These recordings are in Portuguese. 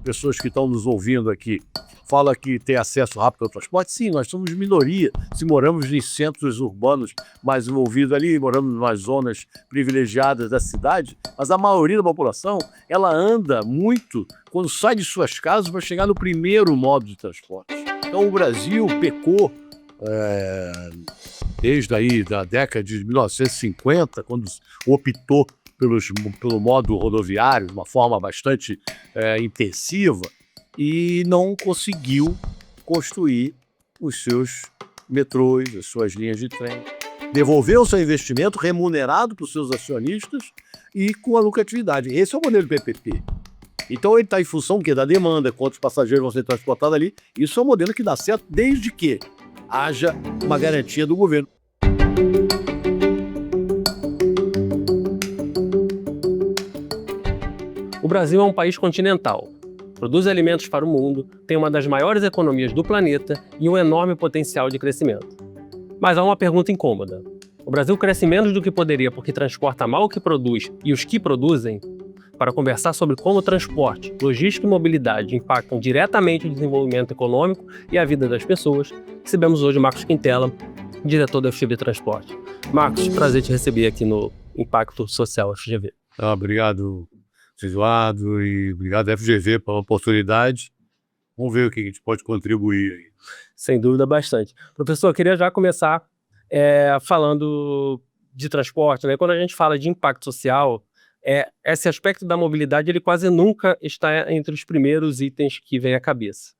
pessoas que estão nos ouvindo aqui fala que tem acesso rápido ao transporte. Sim, nós somos minoria. Se moramos em centros urbanos mais envolvidos ali, moramos nas zonas privilegiadas da cidade, mas a maioria da população, ela anda muito quando sai de suas casas para chegar no primeiro modo de transporte. Então o Brasil pecou desde aí da década de 1950, quando optou pelo modo rodoviário, de uma forma bastante intensiva, e não conseguiu construir os seus metrôs, as suas linhas de trem. Devolveu o seu investimento remunerado para os seus acionistas e com a lucratividade. Esse é o modelo do PPP. Então ele está em função da demanda, quantos passageiros vão ser transportados ali. Isso é um modelo que dá certo desde que haja uma garantia do governo. O Brasil é um país continental. Produz alimentos para o mundo, tem uma das maiores economias do planeta e um enorme potencial de crescimento. Mas há uma pergunta incômoda. O Brasil cresce menos do que poderia porque transporta mal o que produz e os que produzem? Para conversar sobre como transporte, logística e mobilidade impactam diretamente o desenvolvimento econômico e a vida das pessoas, recebemos hoje Marcos Quintela, diretor da FGV Transporte. Marcos, prazer te receber aqui no Impacto Social FGV. Obrigado, Eduardo, e obrigado, FGV, pela oportunidade. Vamos ver o que a gente pode contribuir aí. Sem dúvida, bastante. Professor, eu queria já começar falando de transporte, né? Quando a gente fala de impacto social, esse aspecto da mobilidade ele quase nunca está entre os primeiros itens que vem à cabeça.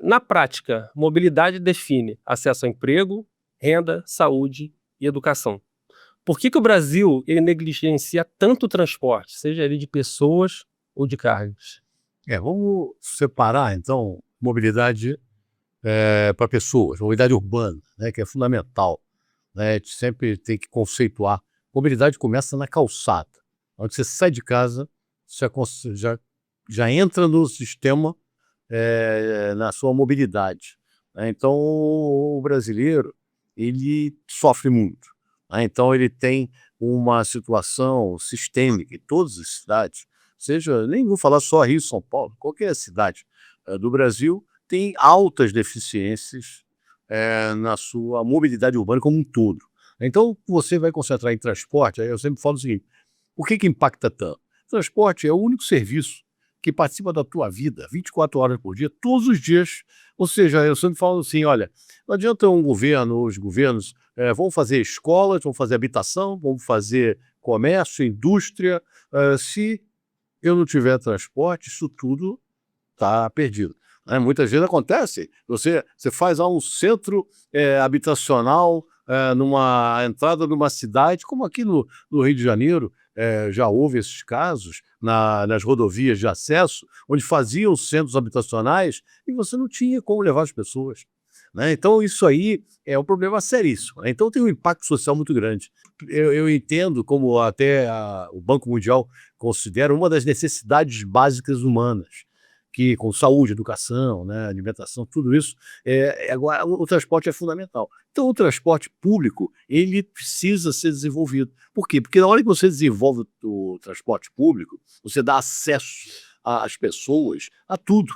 Na prática, mobilidade define acesso a emprego, renda, saúde e educação. Por que o Brasil negligencia tanto o transporte, seja ele de pessoas ou de cargas? Vamos separar, então, mobilidade para pessoas, mobilidade urbana, né, que é fundamental. Né, a gente sempre tem que conceituar. Mobilidade começa na calçada. Onde você sai de casa, você já entra no sistema na sua mobilidade. Né? Então, o brasileiro, ele sofre muito. Então ele tem uma situação sistêmica em todas as cidades, nem vou falar só Rio, São Paulo, qualquer cidade do Brasil tem altas deficiências na sua mobilidade urbana como um todo. Então você vai concentrar em transporte, aí eu sempre falo o seguinte, o que impacta tanto? Transporte é o único serviço que participa da tua vida 24 horas por dia, todos os dias. Ou seja, eu sempre falo assim, olha, não adianta um governo, os governos vão fazer escolas, vão fazer habitação, vão fazer comércio, indústria, se eu não tiver transporte, isso tudo está perdido. Muitas vezes acontece, você faz um centro habitacional numa entrada de uma cidade, como aqui no Rio de Janeiro, já houve esses casos nas rodovias de acesso, onde faziam centros habitacionais e você não tinha como levar as pessoas. Né? Então isso aí é um problema seríssimo. Né? Então tem um impacto social muito grande. Eu entendo como até o Banco Mundial considera uma das necessidades básicas humanas, que com saúde, educação, né, alimentação, tudo isso, agora o transporte é fundamental. Então o transporte público, ele precisa ser desenvolvido. Por quê? Porque na hora que você desenvolve o transporte público, você dá acesso às pessoas a tudo.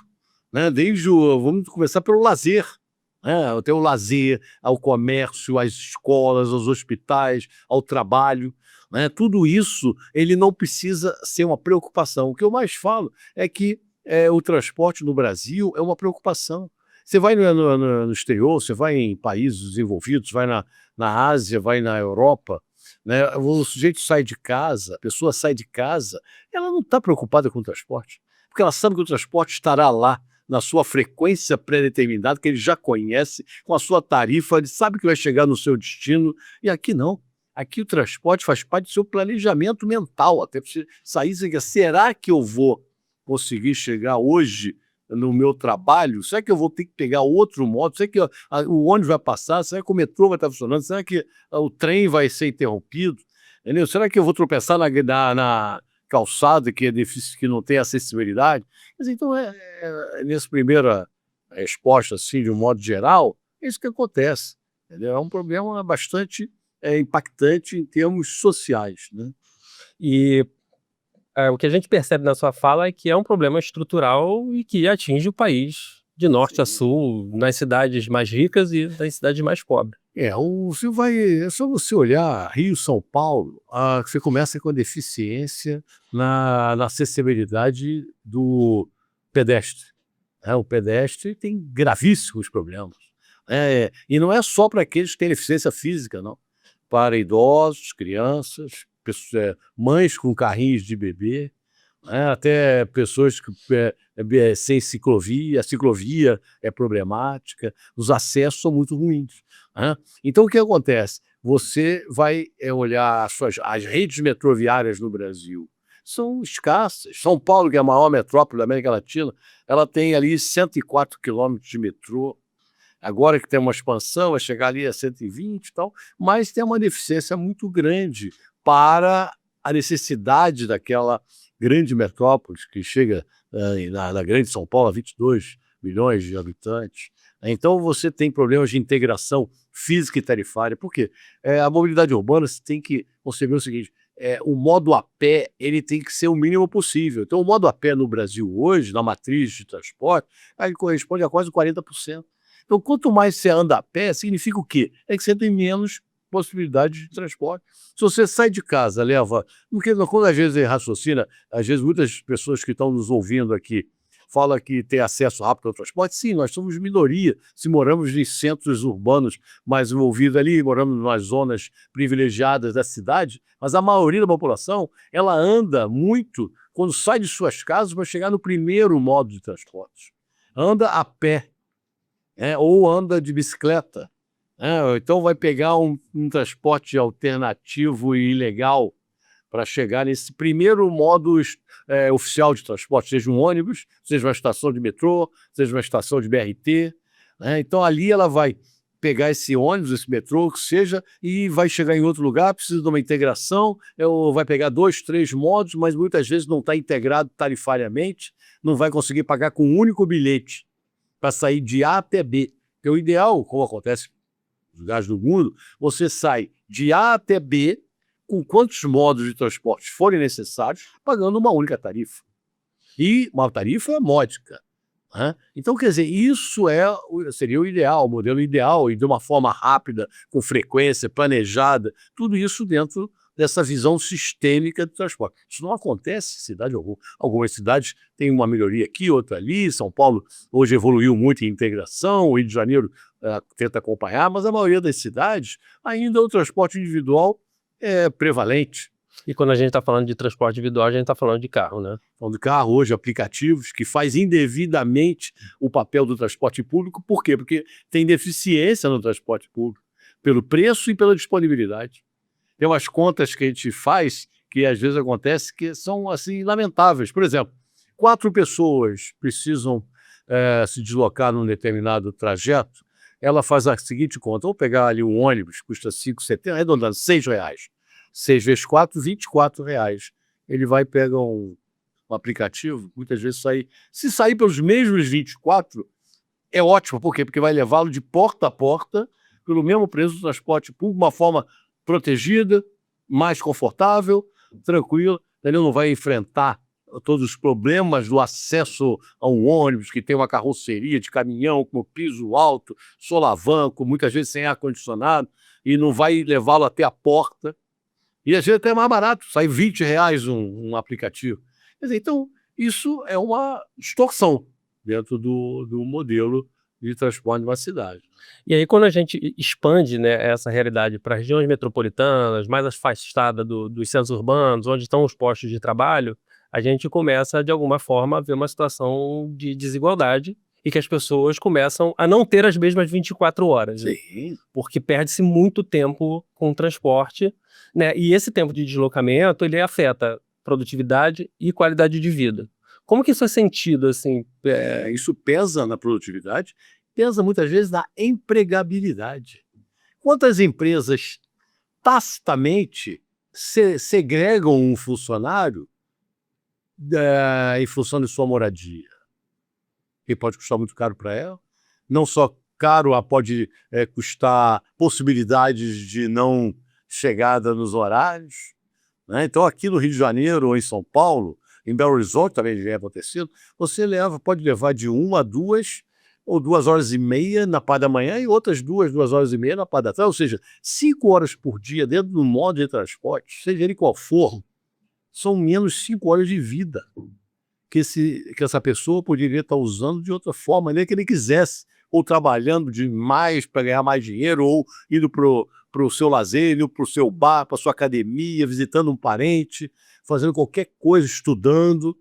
Né? Vamos começar pelo lazer. Tem o lazer, ao comércio, às escolas, aos hospitais, ao trabalho. Né? Tudo isso, ele não precisa ser uma preocupação. O que eu mais falo é que o transporte no Brasil é uma preocupação. Você vai no exterior, você vai em países desenvolvidos, vai na Ásia, vai na Europa, né? O sujeito sai de casa, a pessoa sai de casa, ela não está preocupada com o transporte, porque ela sabe que o transporte estará lá, na sua frequência pré-determinada, que ele já conhece, com a sua tarifa, ele sabe que vai chegar no seu destino, e aqui não. Aqui o transporte faz parte do seu planejamento mental, até para você sair e dizer, será que eu vou conseguir chegar hoje no meu trabalho? Será que eu vou ter que pegar outro modo? Será que o ônibus vai passar? Será que o metrô vai estar funcionando? Será que o trem vai ser interrompido? Entendeu? Será que eu vou tropeçar na calçada que é difícil, que não tem acessibilidade? Mas então, nessa primeira resposta, assim, de um modo geral, é isso que acontece. Entendeu? É um problema bastante impactante em termos sociais. Né? E O que a gente percebe na sua fala é que é um problema estrutural e que atinge o país de norte a sul, nas cidades mais ricas e nas cidades mais pobres. É só você olhar Rio, São Paulo, você começa com a deficiência na acessibilidade do pedestre, né? O pedestre tem gravíssimos problemas, e não é só para aqueles que têm deficiência física, não. Para idosos, crianças, mães com carrinhos de bebê, né, até pessoas que, sem ciclovia, a ciclovia é problemática, os acessos são muito ruins, né. Então o que acontece? Você vai, olhar as redes metroviárias no Brasil, são escassas. São Paulo, que é a maior metrópole da América Latina, ela tem ali 104 quilômetros de metrô. Agora que tem uma expansão, vai chegar ali a 120 e tal, mas tem uma deficiência muito grande para a necessidade daquela grande metrópole que chega, na grande São Paulo a 22 milhões de habitantes. Então você tem problemas de integração física e tarifária. Por quê? A mobilidade urbana, você tem que conceber o seguinte: o modo a pé ele tem que ser o mínimo possível. Então o modo a pé no Brasil hoje, na matriz de transporte, ele corresponde a quase 40%. Então, quanto mais você anda a pé, significa o quê? É que você tem menos possibilidade de transporte. Se você sai de casa, leva. Porque quando às vezes raciocina, às vezes muitas pessoas que estão nos ouvindo aqui falam que tem acesso rápido ao transporte. Sim, nós somos minoria. Se moramos em centros urbanos mais envolvidos ali, moramos nas zonas privilegiadas da cidade, mas a maioria da população, ela anda muito quando sai de suas casas para chegar no primeiro modo de transporte. Anda a pé. Ou anda de bicicleta, ou então vai pegar um transporte alternativo e ilegal para chegar nesse primeiro modo oficial de transporte, seja um ônibus, seja uma estação de metrô, seja uma estação de BRT, né? Então ali ela vai pegar esse ônibus, esse metrô, que seja, e vai chegar em outro lugar, precisa de uma integração, ou vai pegar 2, 3 modos, mas muitas vezes não está integrado tarifariamente, não vai conseguir pagar com um único bilhete para sair de A até B. Porque o ideal, como acontece nos lugares do mundo, você sai de A até B com quantos modos de transporte forem necessários, pagando uma única tarifa. E uma tarifa módica, né? Então, quer dizer, isso seria o ideal, o modelo ideal, e de uma forma rápida, com frequência, planejada, tudo isso dentro dessa visão sistêmica do transporte. Isso não acontece em cidade alguma. Algumas cidades têm uma melhoria aqui, outra ali. São Paulo hoje evoluiu muito em integração, o Rio de Janeiro tenta acompanhar, mas a maioria das cidades ainda o transporte individual é prevalente. E quando a gente está falando de transporte individual, a gente está falando de carro, né? Falando de carro hoje, aplicativos que faz indevidamente o papel do transporte público. Por quê? Porque tem deficiência no transporte público, pelo preço e pela disponibilidade. Tem umas contas que a gente faz que às vezes acontece que são assim lamentáveis. Por exemplo, 4 pessoas precisam se deslocar num determinado trajeto, ela faz a seguinte conta: vou pegar ali um ônibus, custa 5,70, arredondando, R$6. 6 vezes 4, R$24. Ele vai pegar um aplicativo, muitas vezes se sair pelos mesmos 24, é ótimo. Por quê? Porque vai levá-lo de porta a porta pelo mesmo preço do transporte público, uma forma protegida, mais confortável, tranquila. Ele não vai enfrentar todos os problemas do acesso a um ônibus que tem uma carroceria de caminhão com piso alto, solavanco, muitas vezes sem ar-condicionado, e não vai levá-lo até a porta. E às vezes até é mais barato, sai R$20 um aplicativo. Quer dizer, então, isso é uma distorção dentro do modelo de transporte de uma cidade. E aí, quando a gente expande, né, essa realidade para regiões metropolitanas, mais afastadas dos centros urbanos, onde estão os postos de trabalho, a gente começa, de alguma forma, a ver uma situação de desigualdade e que as pessoas começam a não ter as mesmas 24 horas. Né? Sim. Porque perde-se muito tempo com o transporte, né? E esse tempo de deslocamento, ele afeta produtividade e qualidade de vida. Como que isso é sentido, assim? Isso pesa na produtividade, pesa muitas vezes na empregabilidade. Quantas empresas tacitamente segregam um funcionário em função de sua moradia? Que pode custar muito caro para ela. Não só caro, pode custar possibilidades de não chegada nos horários, né? Então, aqui no Rio de Janeiro ou em São Paulo, em Belo Horizonte também já é acontecido, você pode levar de 1 a 2 ou 2 horas e meia na parte da manhã e outras 2 horas e meia na parte da tarde, ou seja, 5 horas por dia dentro do modo de transporte, seja ele qual for, são menos 5 horas de vida que essa pessoa poderia estar usando de outra forma, nem que ele quisesse, ou trabalhando demais para ganhar mais dinheiro, ou indo para o seu lazer, indo para o seu bar, para a sua academia, visitando um parente, fazendo qualquer coisa, estudando,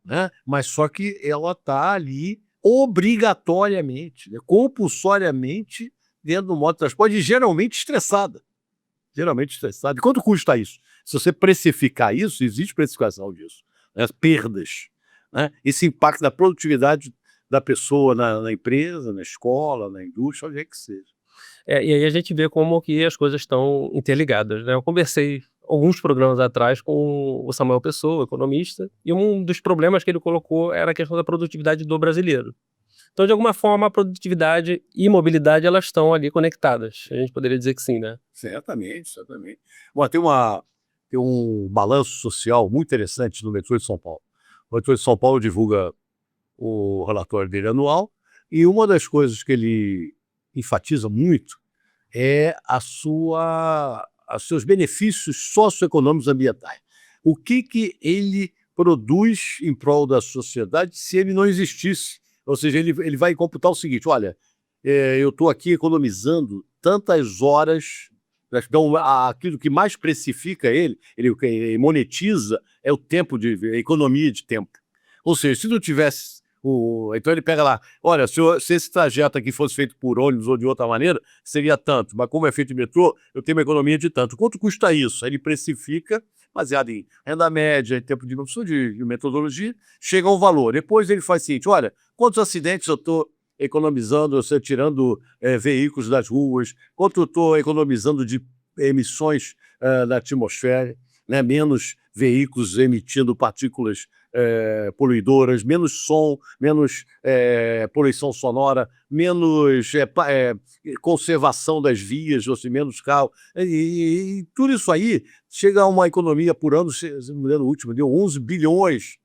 né? Mas só que ela está ali obrigatoriamente, né? Compulsoriamente dentro do modo de transporte e geralmente estressada. Geralmente estressada. E quanto custa isso? Se você precificar isso, existe precificação disso, né? As perdas, né? Esse impacto da produtividade da pessoa na empresa, na escola, na indústria, onde é que seja. E aí a gente vê como que as coisas estão interligadas, né? Eu conversei alguns programas atrás com o Samuel Pessoa, economista, e um dos problemas que ele colocou era a questão da produtividade do brasileiro. Então, de alguma forma, a produtividade e mobilidade elas estão ali conectadas. A gente poderia dizer que sim, né? Certamente, certamente. Bom, tem um balanço social muito interessante no metrô de São Paulo. O metrô de São Paulo divulga o relatório dele anual, e uma das coisas que ele enfatiza muito é os seus benefícios socioeconômicos ambientais. O que ele produz em prol da sociedade se ele não existisse? Ou seja, ele vai computar o seguinte: olha, eu estou aqui economizando tantas horas. Então, aquilo que mais precifica ele monetiza, é o tempo, a economia de tempo. Ou seja, se não tivesse então ele pega lá, olha, se esse trajeto aqui fosse feito por ônibus ou de outra maneira, seria tanto, mas como é feito em metrô, eu tenho uma economia de tanto. Quanto custa isso? Aí ele precifica, baseado em renda média, em tempo de metodologia, chega a um valor. Depois ele faz o seguinte: olha, quantos acidentes eu estou economizando, tirando veículos das ruas, quanto eu estou economizando de emissões da atmosfera, né? Menos veículos emitindo partículas poluidoras, menos som, menos poluição sonora, menos conservação das vias, ou seja, menos carro. E tudo isso aí chega a uma economia por ano, se não me engano, o último deu 11 bilhões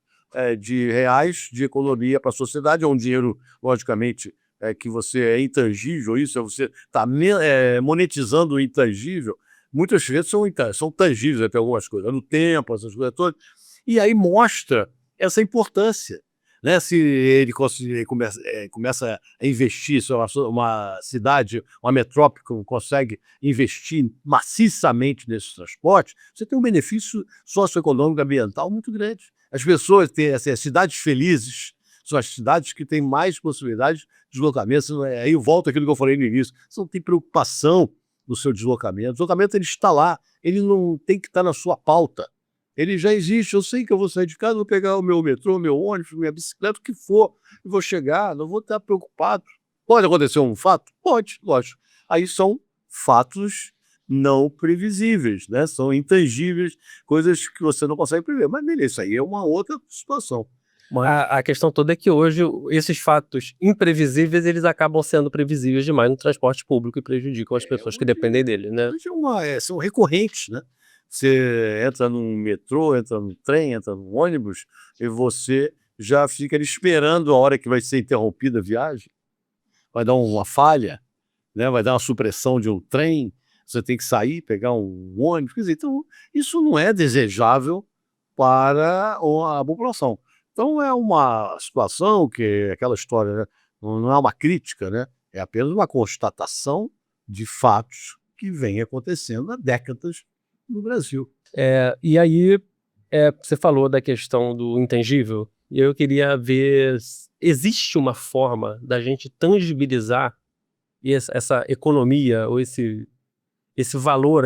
de reais de economia para a sociedade. É um dinheiro, logicamente, que você é intangível, isso você está monetizando o intangível. Muitas vezes são tangíveis até algumas coisas, no tempo, essas coisas todas, e aí mostra essa importância, né? Se ele começa a investir, se uma cidade, uma metrópole consegue investir maciçamente nesse transporte, você tem um benefício socioeconômico ambiental muito grande. As pessoas têm as cidades felizes, são as cidades que têm mais possibilidades de deslocamento. Aí eu volto àquilo que eu falei no início: você não tem preocupação no seu deslocamento. O deslocamento ele está lá, ele não tem que estar na sua pauta. Ele já existe. Eu sei que eu vou sair de casa, vou pegar o meu metrô, meu ônibus, minha bicicleta, o que for, e vou chegar, não vou estar preocupado. Pode acontecer um fato? Pode, lógico. Aí são fatos não previsíveis, né? São intangíveis, coisas que você não consegue prever. Mas beleza, isso aí é uma outra situação. A questão toda é que hoje esses fatos imprevisíveis eles acabam sendo previsíveis demais no transporte público e prejudicam as pessoas que dependem dele, né? São recorrentes, né? Você entra num metrô, entra num trem, entra num ônibus, e você já fica ali esperando a hora que vai ser interrompida a viagem. Vai dar uma falha, né? Vai dar uma supressão de um trem, você tem que sair, pegar um ônibus. Quer dizer, então, isso não é desejável para a população. Então é uma situação que é aquela história, né? Não é uma crítica, né? É apenas uma constatação de fatos que vem acontecendo há décadas no Brasil. E aí, você falou da questão do intangível, e eu queria ver, existe uma forma da gente tangibilizar essa economia, ou esse valor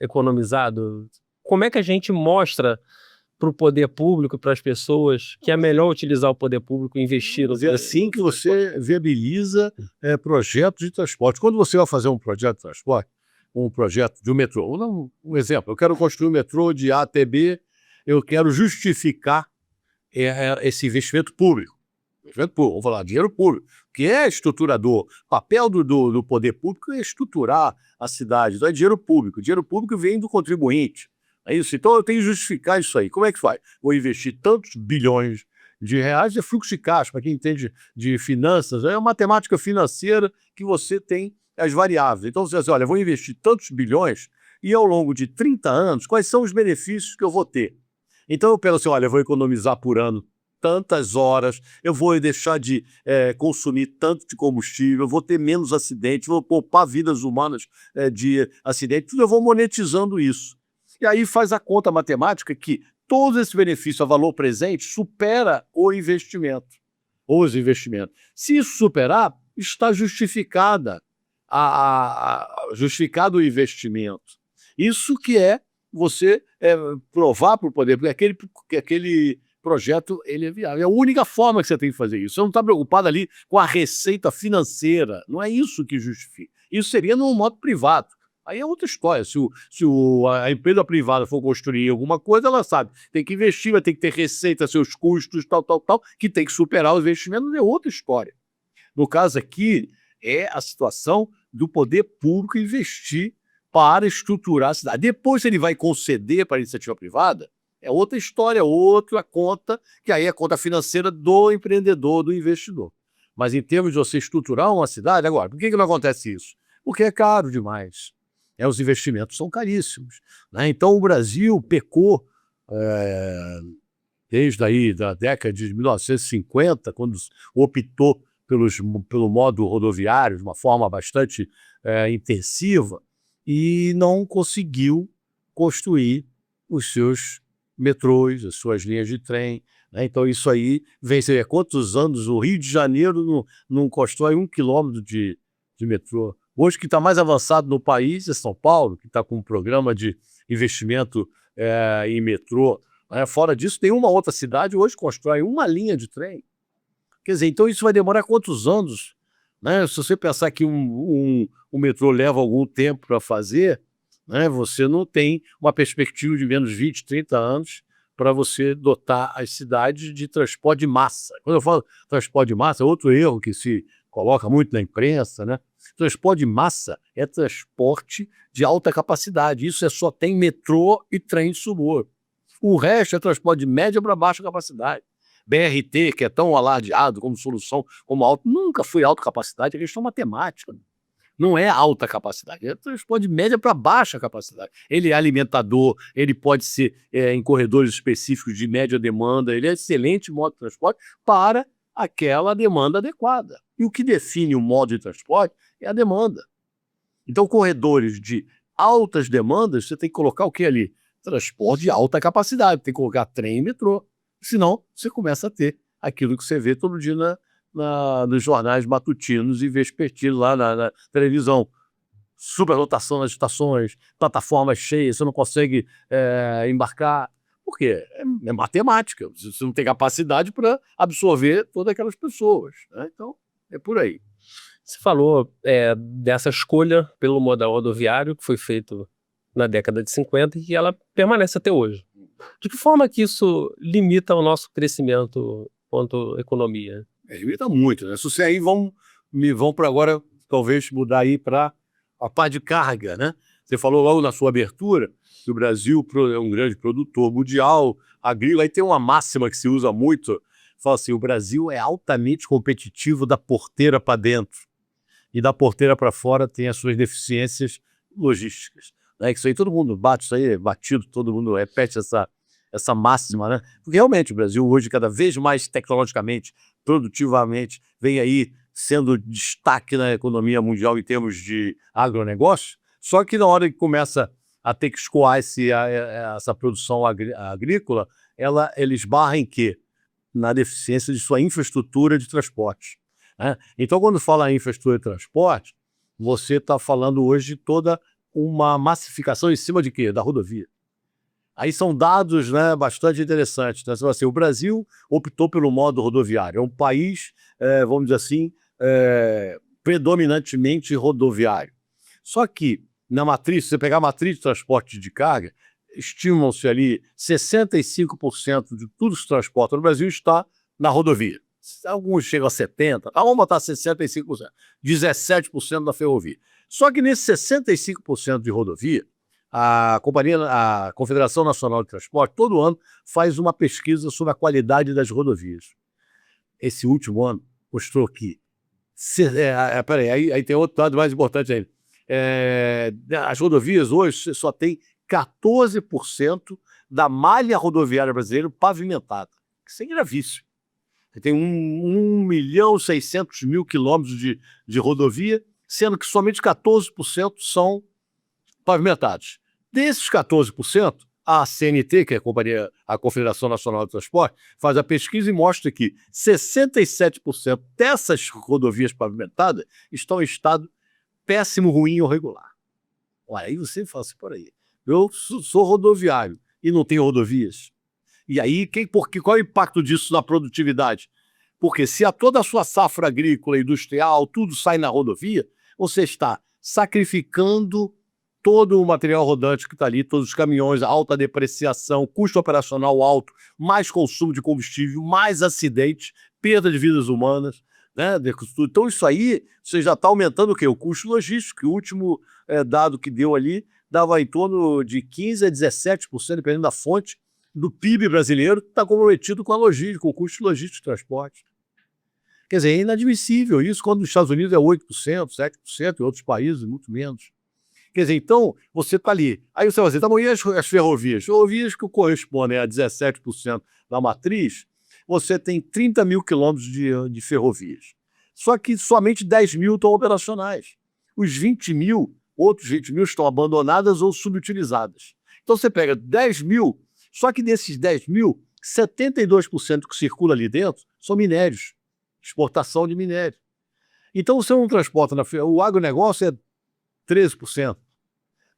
economizado? Como é que a gente mostra para o poder público, para as pessoas, que é melhor utilizar o poder público e investir no É assim que você viabiliza projetos de transporte. Quando você vai fazer um projeto de transporte, um projeto de um metrô, vou dar um exemplo: eu quero construir um metrô de A até B, eu quero justificar esse investimento público. Vamos falar dinheiro público, que é estruturador. O papel do poder público é estruturar a cidade. Então é dinheiro público. O dinheiro público vem do contribuinte. É isso? Então eu tenho que justificar isso aí. Como é que faz? Vou investir tantos bilhões de reais, é fluxo de caixa, para quem entende de finanças, é uma matemática financeira que você tem as variáveis. Então você diz, olha, vou investir tantos bilhões e ao longo de 30 anos, quais são os benefícios que eu vou ter? Então eu penso assim, olha, eu vou economizar por ano tantas horas, eu vou deixar de consumir tanto de combustível, eu vou ter menos acidentes, vou poupar vidas humanas de acidentes, tudo eu vou monetizando isso. E aí faz a conta matemática que todo esse benefício a valor presente supera o investimento, os investimentos. Se isso superar, está justificada justificado o investimento. Isso que é você provar para o poder, porque aquele projeto ele é viável. É a única forma que você tem que fazer isso. Você não está preocupado ali com a receita financeira. Não é isso que justifica. Isso seria no modo privado. Aí é outra história. Se a empresa privada for construir alguma coisa, ela sabe, tem que investir, vai ter que ter receita, seus custos, tal, que tem que superar os investimentos, é outra história. No caso aqui, é a situação do poder público investir para estruturar a cidade. Depois, se ele vai conceder para a iniciativa privada, é outra história, outra conta, que aí é a conta financeira do empreendedor, do investidor. Mas em termos de você estruturar uma cidade, agora, por que não acontece isso? Porque é caro demais. Os investimentos são caríssimos, né? Então o Brasil pecou desde aí da década de 1950, quando optou pelo modo rodoviário de uma forma bastante intensiva e não conseguiu construir os seus metrôs, as suas linhas de trem, né? Então isso aí vem, sei lá, quantos anos o Rio de Janeiro não constrói 1 quilômetro de metrô. Hoje, que está mais avançado no país é São Paulo, que está com um programa de investimento em metrô. Fora disso, tem uma outra cidade hoje que constrói uma linha de trem. Quer dizer, então isso vai demorar quantos anos? Né? Se você pensar que um metrô leva algum tempo para fazer, né, você não tem uma perspectiva de menos 20, 30 anos para você dotar as cidades de transporte de massa. Quando eu falo transporte de massa, é outro erro que se coloca muito na imprensa, né? Transporte de massa é transporte de alta capacidade. Isso só tem metrô e trem de subúrbio. O resto é transporte de média para baixa capacidade. BRT, que é tão alardeado como solução, como alto, nunca foi alta capacidade, é questão matemática. Não é alta capacidade, é transporte de média para baixa capacidade. Ele é alimentador, ele pode ser em corredores específicos de média demanda, ele é excelente modo de transporte para aquela demanda adequada. E o que define o modo de transporte é a demanda. Então, corredores de altas demandas, você tem que colocar o que ali? Transporte de alta capacidade, tem que colocar trem e metrô. Senão, você começa a ter aquilo que você vê todo dia nos jornais matutinos e vespertinos lá na televisão. Superlotação nas estações, plataformas cheias, você não consegue embarcar. Por quê? É matemática. Você não tem capacidade para absorver todas aquelas pessoas, né? Então, é por aí. Você falou dessa escolha pelo modal rodoviário que foi feito na década de 50 e que ela permanece até hoje. De que forma que isso limita o nosso crescimento quanto economia? Limita muito, né? Se você aí vão para agora, talvez mudar aí para a parte de carga, né? Você falou logo na sua abertura que o Brasil é um grande produtor mundial, agrícola, aí tem uma máxima que se usa muito, fala assim, o Brasil é altamente competitivo da porteira para dentro e da porteira para fora tem as suas deficiências logísticas, né? Isso aí todo mundo bate, isso aí é batido, todo mundo repete essa máxima, né? Porque realmente o Brasil hoje cada vez mais tecnologicamente, produtivamente, vem aí sendo destaque na economia mundial em termos de agronegócio, só que na hora que começa a ter que escoar essa produção agrícola, ela esbarra em quê? Na deficiência de sua infraestrutura de transporte, né? Então, quando fala em infraestrutura de transporte, você está falando hoje de toda uma massificação em cima de quê? Da rodovia. Aí são dados, né, bastante interessantes, né? Assim, o Brasil optou pelo modo rodoviário, é um país, vamos dizer assim, predominantemente rodoviário. Só que, na matriz, se você pegar a matriz de transporte de carga, estimam-se ali 65% de tudo que se transporta no Brasil está na rodovia. Alguns chegam a 70%, vamos botar 65%, 17% na ferrovia. Só que nesse 65% de rodovia, a Confederação Nacional de Transporte, todo ano, faz uma pesquisa sobre a qualidade das rodovias. Esse último ano mostrou que... peraí, aí tem outro dado mais importante ainda. As rodovias hoje só tem 14% da malha rodoviária brasileira pavimentada. Isso é gravíssimo. Tem 1.600.000 quilômetros de rodovia, sendo que somente 14% são pavimentados. Desses 14%, a CNT, que é a Confederação Nacional de Transporte, faz a pesquisa e mostra que 67% dessas rodovias pavimentadas estão em estado péssimo, ruim ou regular. Olha, aí você fala assim, por aí, eu sou rodoviário e não tenho rodovias. E aí, qual é o impacto disso na produtividade? Porque se toda a sua safra agrícola, industrial, tudo sai na rodovia, você está sacrificando todo o material rodante que está ali, todos os caminhões, alta depreciação, custo operacional alto, mais consumo de combustível, mais acidentes, perda de vidas humanas, né? Então isso aí, você já está aumentando o quê? O custo logístico, que o último dado que deu ali, dava em torno de 15% a 17%, dependendo da fonte, do PIB brasileiro, que está comprometido com a logística, com o custo logístico de transporte. Quer dizer, é inadmissível isso, quando nos Estados Unidos é 8%, 7%, em outros países muito menos. Quer dizer, então, você está ali. Aí você vai dizer, tá bom, e as ferrovias? Ferrovias que correspondem a 17% da matriz, você tem 30 mil quilômetros de ferrovias. Só que somente 10 mil estão operacionais. Os 20 mil, outros 20 mil estão abandonadas ou subutilizadas. Então você pega 10 mil, só que desses 10 mil, 72% que circula ali dentro são minérios, exportação de minério. Então você não transporta o agronegócio é 13%.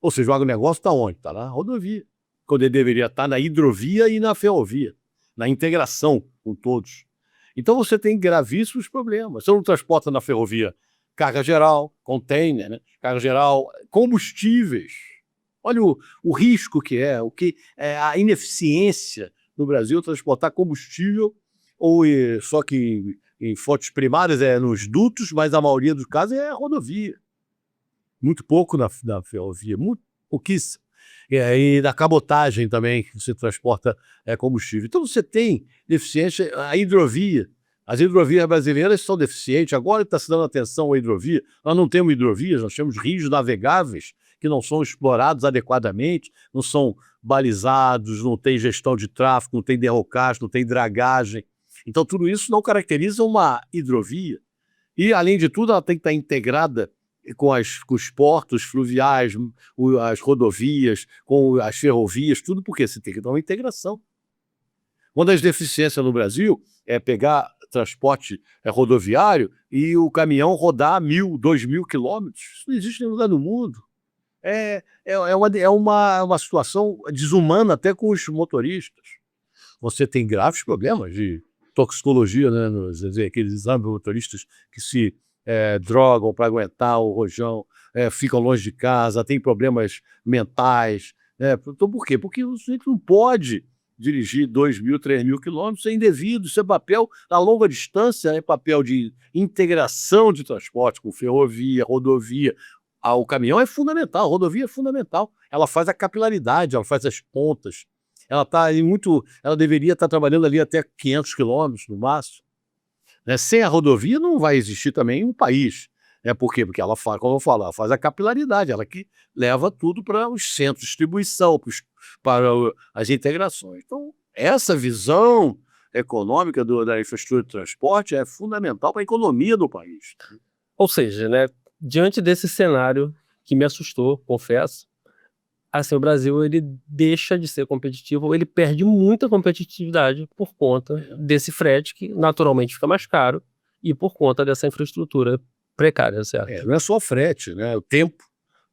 Ou seja, o agronegócio está onde? Está na rodovia. Quando ele deveria estar na hidrovia e na ferrovia, na integração com todos. Então você tem gravíssimos problemas. Você não transporta na ferrovia carga geral, container, né? Carga geral, combustíveis. Olha o risco que é a ineficiência no Brasil transportar combustível, só que em fontes primárias nos dutos, mas a maioria dos casos é rodovia. Muito pouco na ferrovia, muito pouquíssimo. E da cabotagem também, que você transporta combustível. Então você tem deficiência, a hidrovia. As hidrovias brasileiras são deficientes, agora está se dando atenção à hidrovia. Nós não temos hidrovias, nós temos rios navegáveis que não são explorados adequadamente, não são balizados, não tem gestão de tráfego, não tem derrocagem, não tem dragagem. Então tudo isso não caracteriza uma hidrovia. E, além de tudo, ela tem que estar integrada com os portos fluviais, as rodovias, com as ferrovias, tudo porque você tem que dar uma integração. Uma das deficiências no Brasil é pegar transporte rodoviário e o caminhão rodar 1.000, 2.000 quilômetros. Isso não existe em nenhum lugar do mundo. É uma situação desumana até com os motoristas. Você tem graves problemas de toxicologia, né, aqueles exames de motoristas que se drogam para aguentar o rojão, ficam longe de casa, tem problemas mentais. Então por quê? Porque o sujeito não pode dirigir 2.000, 3.000 quilômetros, é indevido, isso é papel a longa distância, é papel de integração de transporte com ferrovia, rodovia. O caminhão é fundamental, a rodovia é fundamental, ela faz a capilaridade, ela faz as pontas, ela deveria estar trabalhando ali até 500 quilômetros no máximo. Sem a rodovia não vai existir também um país. Por quê? Porque ela faz, como eu falo, ela faz a capilaridade, ela que leva tudo para os centros de distribuição, para as integrações. Então, essa visão econômica da infraestrutura de transporte é fundamental para a economia do país. Ou seja, né, diante desse cenário que me assustou, confesso, assim, o Brasil ele deixa de ser competitivo, ou ele perde muita competitividade por conta desse frete, que naturalmente fica mais caro, e por conta dessa infraestrutura precária, certo? Não é só frete, né? O tempo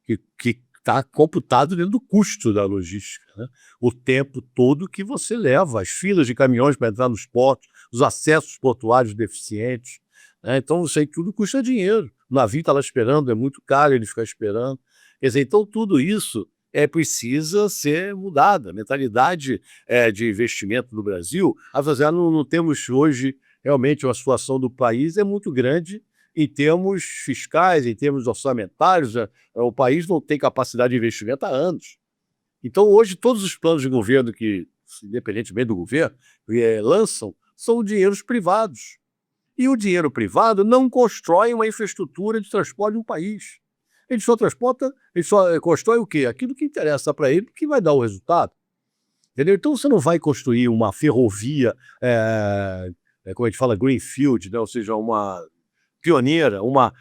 que está computado dentro do custo da logística, né? O tempo todo que você leva, as filas de caminhões para entrar nos portos, os acessos portuários deficientes, né? Então isso aí tudo custa dinheiro. O navio está lá esperando, é muito caro ele ficar esperando. Quer dizer, então tudo isso precisa ser mudada. A mentalidade de investimento no Brasil, não temos hoje realmente uma situação do país é muito grande em termos fiscais, em termos orçamentários. O país não tem capacidade de investimento há anos. Então, hoje, todos os planos de governo que, independentemente do governo, lançam, são dinheiros privados. E o dinheiro privado não constrói uma infraestrutura de transporte de um país. Ele só constrói o quê? Aquilo que interessa para ele, que vai dar o resultado. Entendeu? Então, você não vai construir uma ferrovia, como a gente fala, greenfield, né? Ou seja, uma pioneira, uma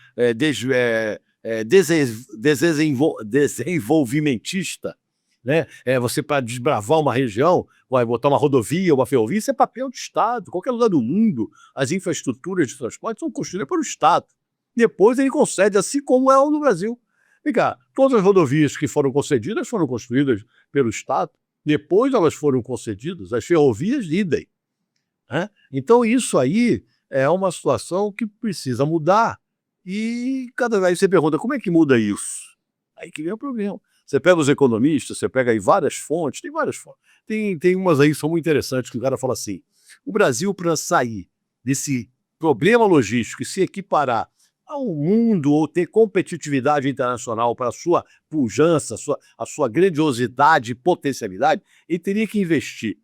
desenvolvimentista, né? Você, para desbravar uma região, vai botar uma rodovia, uma ferrovia, isso é papel de Estado. Qualquer lugar do mundo, as infraestruturas de transporte são construídas pelo Estado. Depois ele concede, assim como é no Brasil. Vem cá, todas as rodovias que foram concedidas foram construídas pelo Estado. Depois elas foram concedidas, as ferrovias idem. Né? Então isso aí é uma situação que precisa mudar. E cada vez você pergunta, como é que muda isso? Aí que vem o problema. Você pega os economistas, você pega aí várias fontes, tem várias fontes. Tem umas aí que são muito interessantes, que o cara fala assim, o Brasil, para sair desse problema logístico e se equiparar ao mundo ou ter competitividade internacional para a sua pujança, a sua grandiosidade e potencialidade, ele teria que investir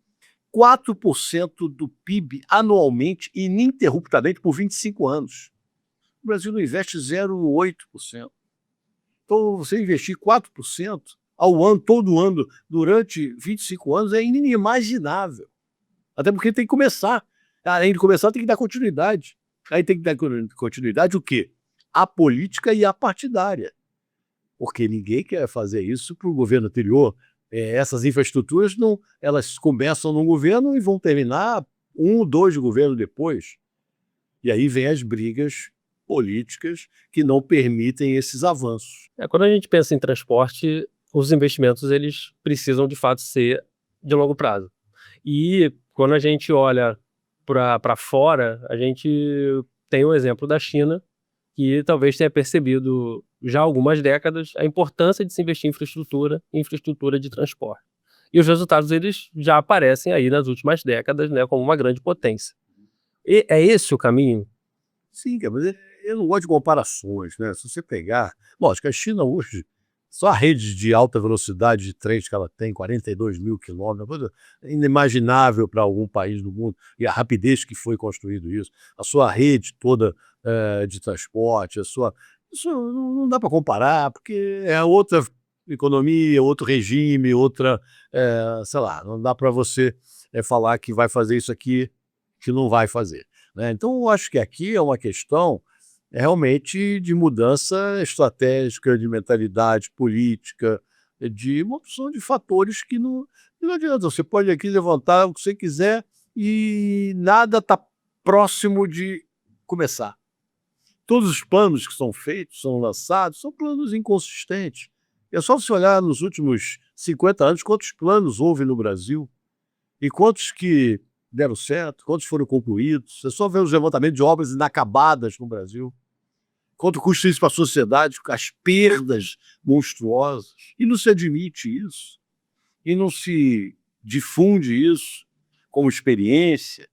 4% do PIB anualmente, ininterruptamente, por 25 anos. O Brasil não investe 0,8%. Então, você investir 4% ao ano, todo ano, durante 25 anos, é inimaginável. Até porque tem que começar. Além de começar, tem que dar continuidade. Aí tem que dar continuidade o quê? A política e a partidária. Porque ninguém quer fazer isso para o governo anterior. Essas infraestruturas, não, elas começam num governo e vão terminar 1 ou 2 governos depois. E aí vem as brigas políticas que não permitem esses avanços. Quando a gente pensa em transporte, os investimentos eles precisam de fato ser de longo prazo. E quando a gente olha para fora, a gente tem o exemplo da China, que talvez tenha percebido já há algumas décadas a importância de se investir em infraestrutura de transporte. E os resultados eles já aparecem aí nas últimas décadas, né, como uma grande potência. E é esse o caminho? Sim, mas eu não gosto de comparações, né? Se você pegar... Lógico, a China hoje, só a rede de alta velocidade de trens que ela tem, 42 mil quilômetros, coisa inimaginável para algum país do mundo, e a rapidez que foi construído isso, a sua rede toda de transporte, isso não dá para comparar, porque é outra economia, outro regime, outra, sei lá, não dá para você falar que vai fazer isso aqui, que não vai fazer. Né? Então, eu acho que aqui é uma questão realmente de mudança estratégica, de mentalidade política, de uma opção de fatores que não adianta. Você pode aqui levantar o que você quiser e nada está próximo de começar. Todos os planos que são feitos, são lançados, são planos inconsistentes. É só você olhar nos últimos 50 anos quantos planos houve no Brasil e quantos que deram certo, quantos foram concluídos. É só ver os levantamentos de obras inacabadas no Brasil. Quanto custa isso para a sociedade, as perdas monstruosas. E não se admite isso. E não se difunde isso como experiência.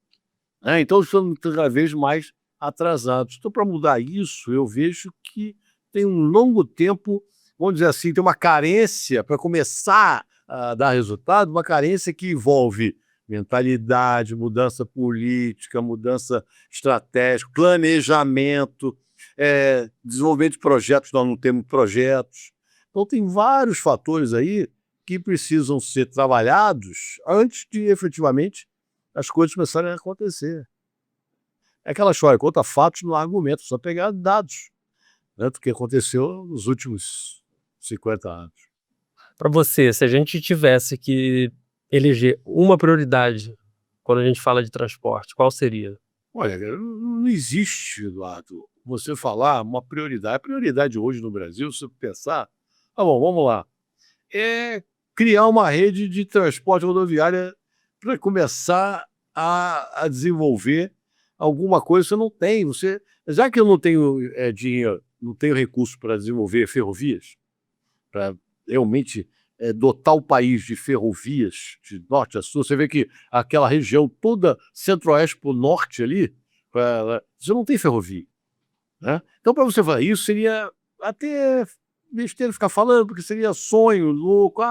Né? Então, estamos cada vez mais atrasados. Então, para mudar isso, eu vejo que tem um longo tempo, vamos dizer assim, tem uma carência para começar a dar resultado, uma carência que envolve mentalidade, mudança política, mudança estratégica, planejamento, desenvolvimento de projetos, nós não temos projetos. Então tem vários fatores aí que precisam ser trabalhados antes de efetivamente as coisas começarem a acontecer. É aquela história, conta fatos, não há argumentos, só pegar dados, né, do que aconteceu nos últimos 50 anos. Para você, se a gente tivesse que eleger uma prioridade quando a gente fala de transporte, qual seria? Olha, não existe, Eduardo, você falar uma prioridade. A prioridade hoje no Brasil, se você pensar, bom, vamos lá, é criar uma rede de transporte rodoviária para começar a desenvolver alguma coisa que você não tem. Já que eu não tenho dinheiro, não tenho recurso para desenvolver ferrovias, para realmente dotar o país de ferrovias de norte a sul, você vê que aquela região toda centro-oeste para o norte ali, você não tem ferrovia. Né? Então, para você fazer isso, seria até besteira ficar falando, porque seria sonho louco.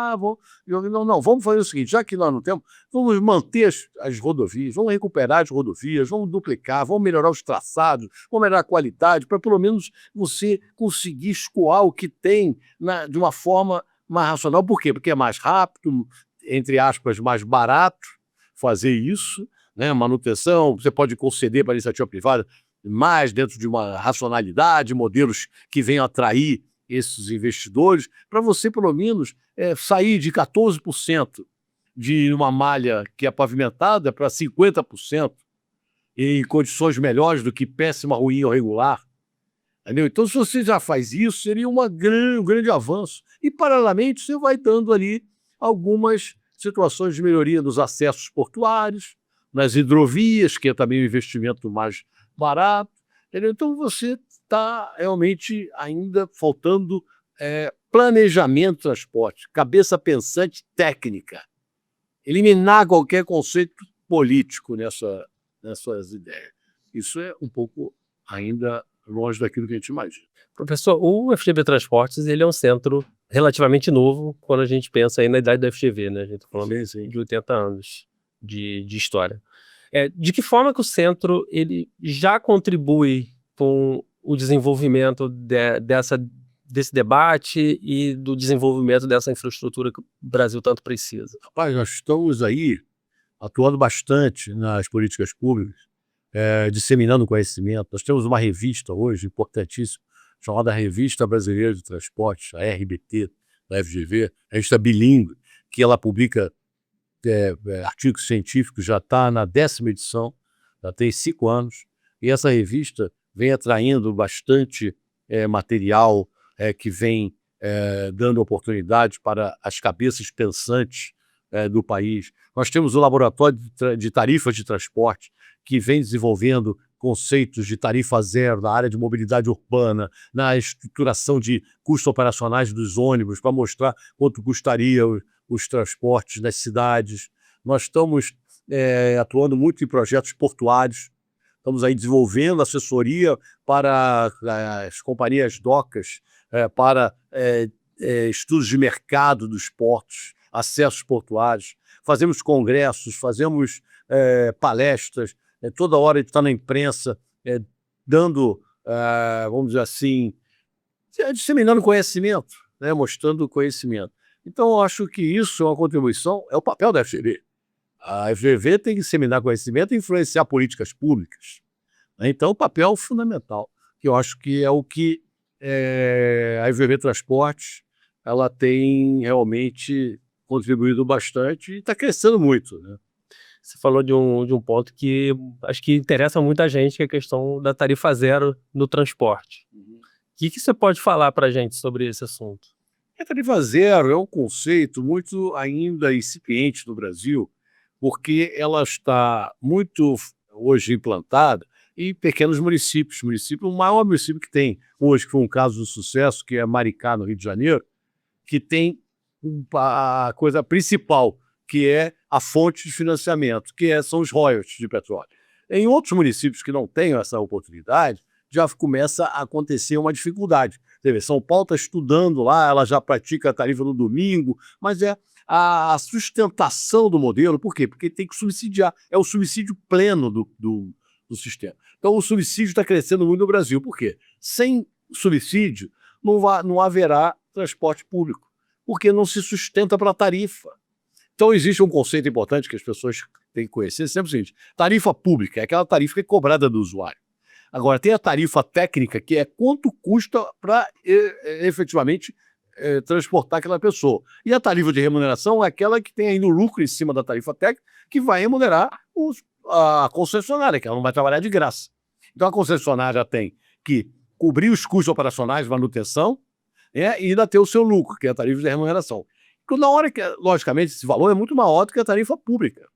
Não, vamos fazer o seguinte, já que nós não temos, vamos manter as rodovias, vamos recuperar as rodovias, vamos duplicar, vamos melhorar os traçados, vamos melhorar a qualidade, para pelo menos você conseguir escoar o que tem de uma forma mais racional. Por quê? Porque é mais rápido, entre aspas, mais barato fazer isso, né? Manutenção, você pode conceder para a iniciativa privada mais dentro de uma racionalidade, modelos que venham atrair esses investidores, para você, pelo menos, sair de 14% de uma malha que é pavimentada para 50% em condições melhores do que péssima, ruim ou regular. Entendeu? Então, se você já faz isso, seria um grande avanço. E, paralelamente, você vai dando ali algumas situações de melhoria nos acessos portuários, nas hidrovias, que é também um investimento mais barato. Entendeu? Então, você está realmente ainda faltando planejamento de transporte, cabeça pensante técnica. Eliminar qualquer conceito político nessas ideias. Isso é um pouco ainda longe daquilo que a gente imagina. Professor, o FGV Transportes ele é um centro relativamente novo quando a gente pensa aí na idade do FGV, né? A gente está falando Sim. de 80 anos de história. De que forma que o centro ele já contribui com o desenvolvimento desse debate e do desenvolvimento dessa infraestrutura que o Brasil tanto precisa? Rapaz, nós estamos aí atuando bastante nas políticas públicas, disseminando conhecimento. Nós temos uma revista hoje importantíssima, chamada Revista Brasileira de Transportes, a RBT, da FGV, a revista bilíngue, que ela publica artigos científicos, já está na 10ª edição, já tem 5 anos, e essa revista vem atraindo bastante material que vem dando oportunidade para as cabeças pensantes do país. Nós temos o Laboratório de Tarifas de Transporte, que vem desenvolvendo conceitos de tarifa zero na área de mobilidade urbana, na estruturação de custos operacionais dos ônibus, para mostrar quanto custaria os transportes nas cidades. Nós estamos atuando muito em projetos portuários, estamos aí desenvolvendo assessoria para as companhias docas, para estudos de mercado dos portos, acessos portuários, fazemos congressos, fazemos palestras, toda hora a gente está na imprensa dando, vamos dizer assim, disseminando conhecimento, né, mostrando conhecimento. Então, eu acho que isso é uma contribuição, é o papel da FGV. A FGV tem que disseminar conhecimento e influenciar políticas públicas. Então, o papel é fundamental, que eu acho que é o que a FGV Transportes ela tem realmente contribuído bastante e está crescendo muito, né? Você falou de um ponto que acho que interessa muita gente, que é a questão da tarifa zero no transporte. O que você pode falar para a gente sobre esse assunto? A tarifa zero é um conceito muito ainda incipiente no Brasil, porque ela está muito hoje implantada em pequenos municípios. O maior município que tem hoje, que foi um caso de sucesso, que é Maricá, no Rio de Janeiro, que tem a coisa principal, que é a fonte de financiamento, são os royalties de petróleo. Em outros municípios que não têm essa oportunidade, já começa a acontecer uma dificuldade. São Paulo está estudando lá, ela já pratica a tarifa no domingo, mas é a sustentação do modelo. Por quê? Porque tem que subsidiar, é o subsídio pleno do sistema. Então o subsídio está crescendo muito no Brasil. Por quê? Sem subsídio não haverá transporte público, porque não se sustenta pela tarifa. Então existe um conceito importante que as pessoas têm que conhecer, sempre o seguinte: tarifa pública é aquela tarifa que é cobrada do usuário. Agora, tem a tarifa técnica, que é quanto custa para efetivamente transportar aquela pessoa. E a tarifa de remuneração é aquela que tem ainda o lucro em cima da tarifa técnica, que vai remunerar a concessionária, que ela não vai trabalhar de graça. Então a concessionária tem que cobrir os custos operacionais de manutenção e ainda ter o seu lucro, que é a tarifa de remuneração. Na hora que, logicamente, esse valor é muito maior do que a tarifa pública.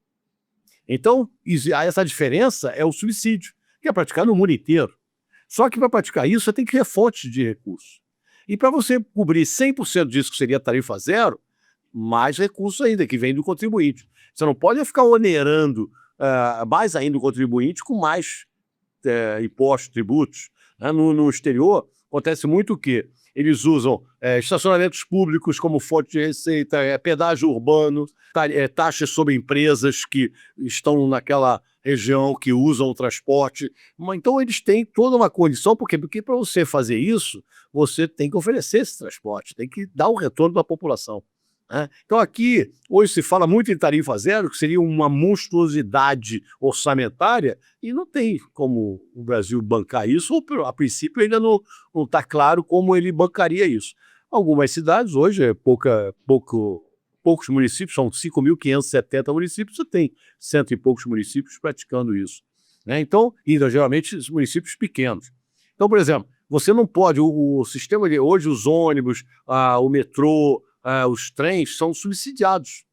Então, essa diferença é o subsídio, que é praticado no mundo inteiro. Só que para praticar isso, você tem que ter fontes de recursos. E para você cobrir 100% disso, que seria a tarifa zero, mais recursos ainda, que vem do contribuinte. Você não pode ficar onerando mais ainda o contribuinte com mais impostos, tributos. No exterior, Acontece muito o quê? Eles usam estacionamentos públicos como fonte de receita, pedágio urbano, taxas sobre empresas que estão naquela região que usam o transporte. Então eles têm toda uma condição, porque para você fazer isso, você tem que oferecer esse transporte, tem que dar um retorno para a população. Então aqui, hoje se fala muito em tarifa zero, que seria uma monstruosidade orçamentária, e não tem como o Brasil bancar isso, ou a princípio ainda não está claro como ele bancaria isso. Algumas cidades hoje, poucos municípios, são 5.570 municípios, você tem cento e poucos municípios praticando isso. Então, ainda geralmente municípios pequenos. Então, por exemplo, você não pode, o sistema de hoje, os ônibus, o metrô, os trens são subsidiados,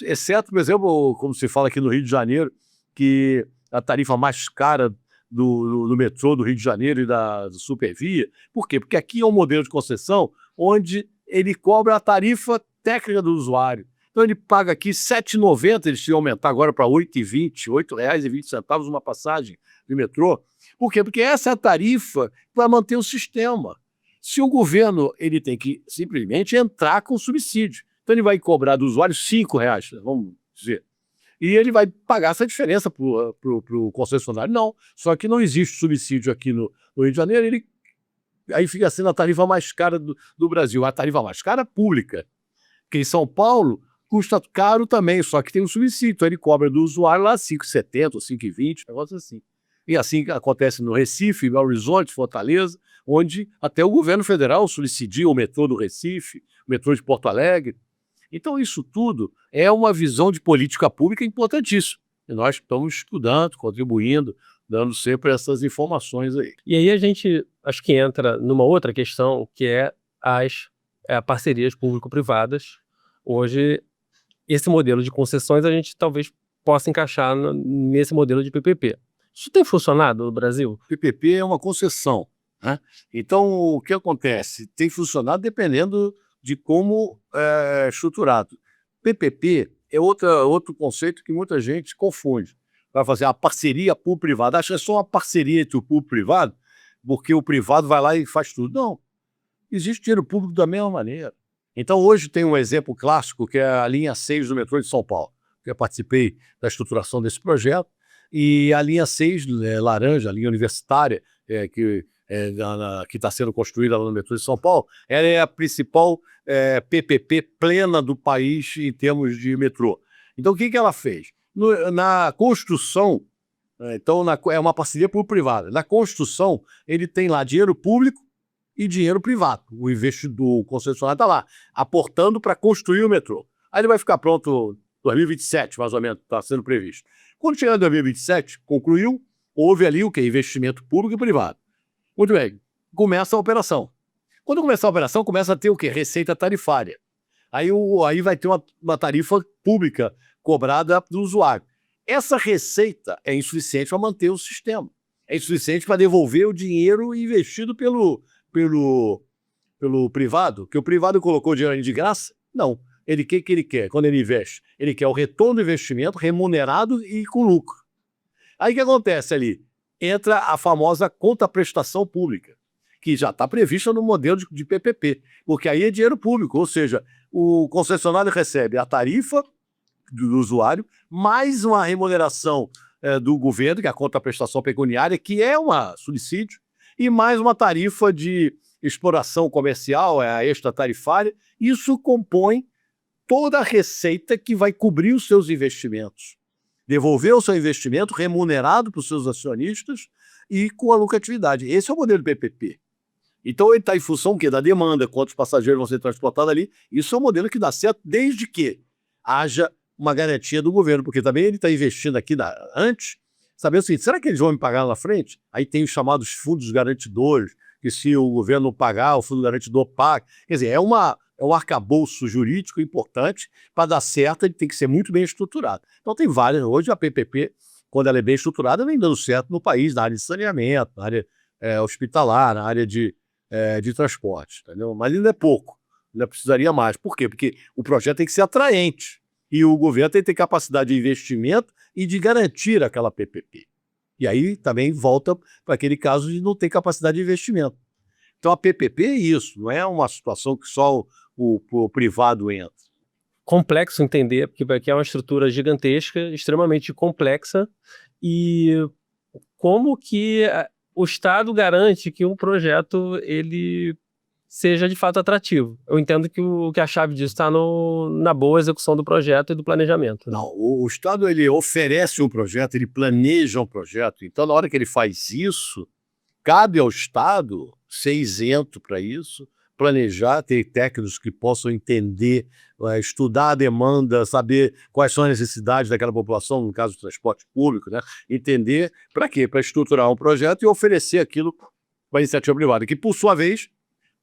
exceto, por exemplo, como se fala aqui no Rio de Janeiro, que a tarifa mais cara do metrô do Rio de Janeiro e da Supervia. Por quê? Porque aqui é um modelo de concessão onde ele cobra a tarifa técnica do usuário. Então ele paga aqui R$ 7,90, eles iam aumentar agora para R$ 8,20, R$ 8,20 uma passagem de metrô. Por quê? Porque essa é a tarifa para manter o sistema. Se o governo ele tem que simplesmente entrar com subsídio. Então ele vai cobrar do usuário R$ 5,00, vamos dizer. E ele vai pagar essa diferença para o concessionário. Não, só que não existe subsídio aqui no Rio de Janeiro, aí fica sendo a tarifa mais cara do Brasil, a tarifa mais cara pública. Porque em São Paulo custa caro também, só que tem um subsídio. Então ele cobra do usuário lá R$ 5,70 ou R$ 5,20, um negócio assim. E assim acontece no Recife, Belo Horizonte, Fortaleza, onde até o governo federal subsidia o metrô do Recife, o metrô de Porto Alegre. Então isso tudo é uma visão de política pública importantíssima. E nós estamos estudando, contribuindo, dando sempre essas informações aí. E aí a gente, acho que entra numa outra questão, que é as parcerias público-privadas. Hoje, esse modelo de concessões a gente talvez possa encaixar nesse modelo de PPP. Isso tem funcionado no Brasil? PPP é uma concessão. Então, o que acontece? Tem funcionado dependendo de como é estruturado. PPP é outro conceito que muita gente confunde. Vai fazer a parceria público-privada. Acha que é só uma parceria entre o público e o privado, porque o privado vai lá e faz tudo. Não. Existe dinheiro público da mesma maneira. Então, hoje tem um exemplo clássico, que é a linha 6 do metrô de São Paulo. Eu participei da estruturação desse projeto. E a linha 6, laranja, a linha universitária, que está sendo construída lá no metrô de São Paulo, ela é a principal PPP plena do país em termos de metrô. Então, o que ela fez? Na construção, então é uma parceria público-privada. Na construção, ele tem lá dinheiro público e dinheiro privado. O investidor, o concessionário está lá, aportando para construir o metrô. Aí ele vai ficar pronto em 2027, mais ou menos, está sendo previsto. Quando chegar em 2027, concluiu, houve ali o quê? Investimento público e privado. Muito bem, começa a operação. Quando começar a operação, começa a ter o quê? Receita tarifária. Aí vai ter uma tarifa pública cobrada do usuário. Essa receita é insuficiente para manter o sistema. É insuficiente para devolver o dinheiro investido pelo privado, que o privado colocou dinheiro ali de graça? Não. O que ele quer quando ele investe? Ele quer o retorno do investimento remunerado e com lucro. Aí o que acontece ali? Entra a famosa contraprestação pública, que já está prevista no modelo de PPP, porque aí é dinheiro público, ou seja, o concessionário recebe a tarifa do usuário, mais uma remuneração do governo, que é a contraprestação pecuniária, que é um subsídio, e mais uma tarifa de exploração comercial, a extra tarifária. Isso compõe toda a receita que vai cobrir os seus investimentos. Devolver o seu investimento remunerado para os seus acionistas e com a lucratividade. Esse é o modelo do PPP. Então ele está em função do quê? Da demanda, quantos passageiros vão ser transportados ali. Isso é um modelo que dá certo desde que haja uma garantia do governo, porque também ele está investindo aqui antes, sabendo o seguinte, será que eles vão me pagar lá na frente? Aí tem os chamados fundos garantidores, que se o governo não pagar, o fundo garantidor paga. Quer dizer, é um arcabouço jurídico importante. Para dar certo, ele tem que ser muito bem estruturado. Então tem várias, hoje a PPP, quando ela é bem estruturada, vem dando certo no país, na área de saneamento, na área hospitalar, na área de transporte, entendeu? Mas ainda é pouco, ainda precisaria mais. Por quê? Porque o projeto tem que ser atraente e o governo tem que ter capacidade de investimento e de garantir aquela PPP. E aí também volta para aquele caso de não ter capacidade de investimento. Então a PPP é isso, não é uma situação que só o privado entra. Complexo entender, porque aqui é uma estrutura gigantesca, extremamente complexa, e como que o Estado garante que um projeto ele seja de fato atrativo? Eu entendo que a chave disso está na boa execução do projeto e do planejamento, né? Não, o Estado ele oferece um projeto, ele planeja um projeto, então na hora que ele faz isso, cabe ao Estado ser isento para isso, planejar, ter técnicos que possam entender, estudar a demanda, saber quais são as necessidades daquela população, no caso do transporte público, né? Entender para quê? Para estruturar um projeto e oferecer aquilo para a iniciativa privada, que por sua vez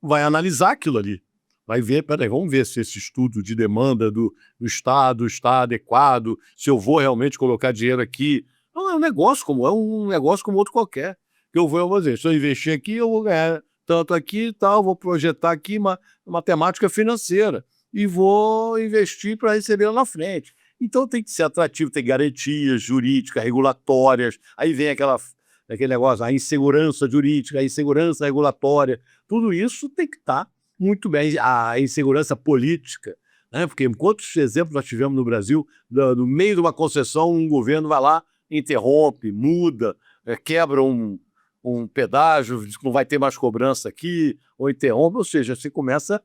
vai analisar aquilo ali. Vai ver, peraí, vamos ver se esse estudo de demanda do Estado está adequado, se eu vou realmente colocar dinheiro aqui. Não é um negócio como outro qualquer. Que eu vou fazer, se eu investir aqui, eu vou ganhar tanto aqui e tal, vou projetar aqui uma matemática financeira e vou investir para receber lá na frente. Então tem que ser atrativo, tem garantias jurídicas, regulatórias, aí vem aquele negócio, a insegurança jurídica, a insegurança regulatória, tudo isso tem que estar muito bem, a insegurança política, né? Porque quantos exemplos nós tivemos no Brasil, no meio de uma concessão, um governo vai lá, interrompe, muda, quebra um pedágio, diz que não vai ter mais cobrança aqui, ou interrompe, ou seja, você começa a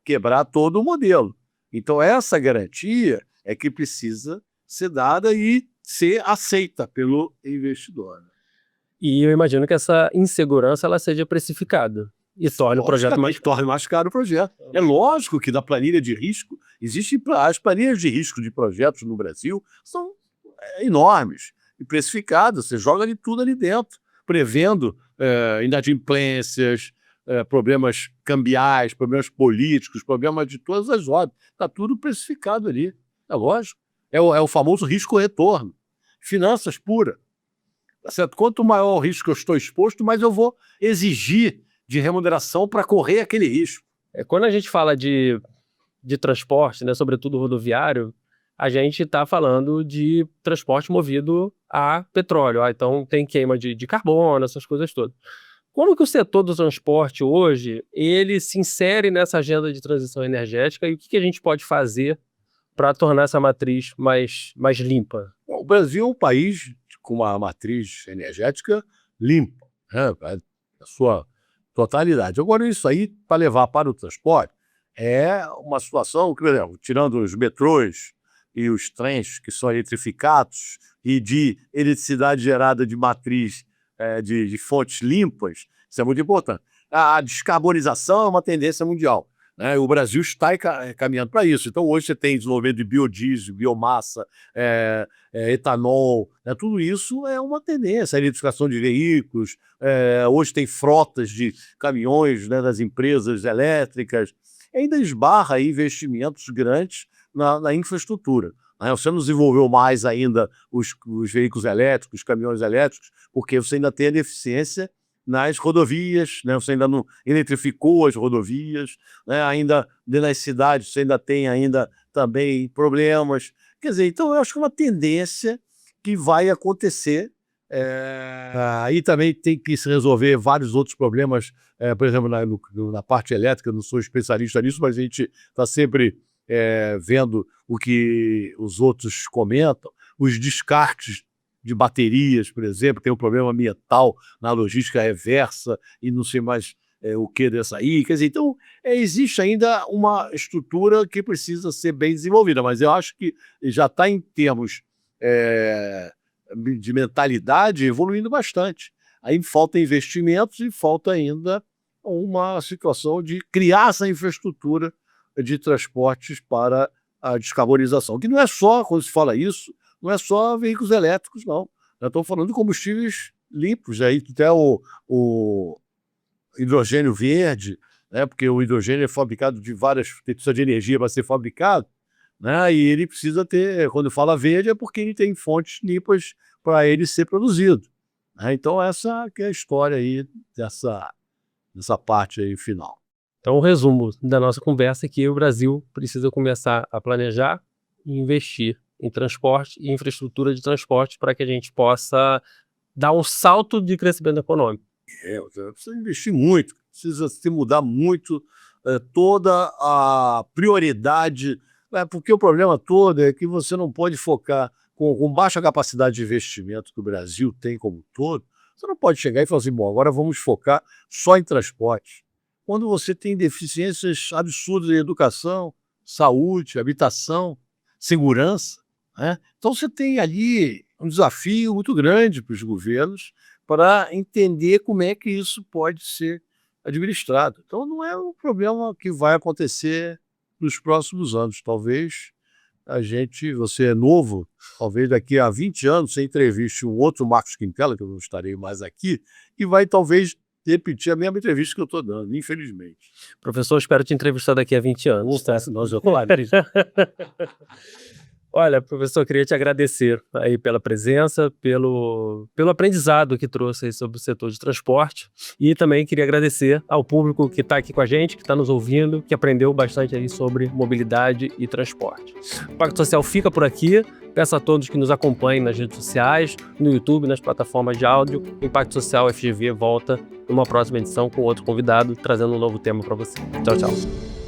quebrar todo o modelo. Então essa garantia é que precisa ser dada e ser aceita pelo investidor. E eu imagino que essa insegurança ela seja precificada e torne o projeto mais caro. Torne mais caro o projeto. É lógico que da planilha de risco, as planilhas de risco de projetos no Brasil são enormes e precificadas, você joga de tudo ali dentro, prevendo inadimplências, problemas cambiais, problemas políticos, problemas de todas as ordens. Está tudo precificado ali, é lógico. É o famoso risco-retorno. Finanças pura. Tá certo? Quanto maior o risco que eu estou exposto, mais eu vou exigir de remuneração para correr aquele risco. Quando a gente fala de transporte, né, sobretudo rodoviário, a gente está falando de transporte movido a petróleo. Então tem queima de carbono, essas coisas todas. Como que o setor do transporte hoje, ele se insere nessa agenda de transição energética e o que a gente pode fazer para tornar essa matriz mais limpa? Bom, o Brasil é um país com uma matriz energética limpa, né, a sua totalidade. Agora isso aí, para levar para o transporte, é uma situação que, por exemplo, tirando os metrôs e os trens que são eletrificados e de eletricidade gerada de matriz de fontes limpas, isso é muito importante. A descarbonização é uma tendência mundial, né? O Brasil está caminhando para isso. Então hoje você tem desenvolvimento de biodiesel, biomassa, etanol, né? Tudo isso é uma tendência, a eletrificação de veículos, hoje tem frotas de caminhões, né, das empresas elétricas, ainda esbarra aí investimentos grandes na infraestrutura. Você não desenvolveu mais ainda os veículos elétricos, os caminhões elétricos, porque você ainda tem a deficiência nas rodovias, né? Você ainda não eletrificou as rodovias, né? Ainda nas cidades você ainda tem também problemas. Quer dizer, então eu acho que é uma tendência que vai acontecer. Aí também tem que se resolver vários outros problemas, por exemplo, na parte elétrica, eu não sou especialista nisso, mas a gente está sempre vendo o que os outros comentam, os descartes de baterias, por exemplo, tem um problema ambiental na logística reversa e não sei mais o que dessa aí. Quer dizer, então existe ainda uma estrutura que precisa ser bem desenvolvida, mas eu acho que já está em termos de mentalidade evoluindo bastante. Aí falta investimentos e falta ainda uma situação de criar essa infraestrutura de transportes para a descarbonização, que não é só, quando se fala isso, não é só veículos elétricos, não. Nós estamos falando de combustíveis limpos, aí até o hidrogênio verde, né, porque o hidrogênio é fabricado precisa de energia para ser fabricado, né, e ele precisa ter, quando fala verde, é porque ele tem fontes limpas para ele ser produzido, né? Então essa que é a história aí dessa parte aí final. Então, o resumo da nossa conversa é que o Brasil precisa começar a planejar e investir em transporte e infraestrutura de transporte para que a gente possa dar um salto de crescimento econômico. Precisa investir muito, precisa se mudar muito toda a prioridade, porque o problema todo é que você não pode focar com baixa capacidade de investimento que o Brasil tem como um todo, você não pode chegar e falar assim, bom, agora vamos focar só em transporte. Quando você tem deficiências absurdas em educação, saúde, habitação, segurança, né? Então você tem ali um desafio muito grande para os governos para entender como é que isso pode ser administrado. Então não é um problema que vai acontecer nos próximos anos. Talvez você é novo, talvez daqui a 20 anos você entreviste um outro Marcos Quintela, que eu não estarei mais aqui, e vai talvez repetir a mesma entrevista que eu estou dando, infelizmente. Professor, espero te entrevistar daqui a 20 anos. Tá? Nós já Olha, professor, eu queria te agradecer aí pela presença, pelo aprendizado que trouxe aí sobre o setor de transporte, e também queria agradecer ao público que está aqui com a gente, que está nos ouvindo, que aprendeu bastante aí sobre mobilidade e transporte. O Impacto Social fica por aqui. Peço a todos que nos acompanhem nas redes sociais, no YouTube, nas plataformas de áudio. O Impacto Social FGV volta numa próxima edição com outro convidado, trazendo um novo tema para você. Tchau, tchau.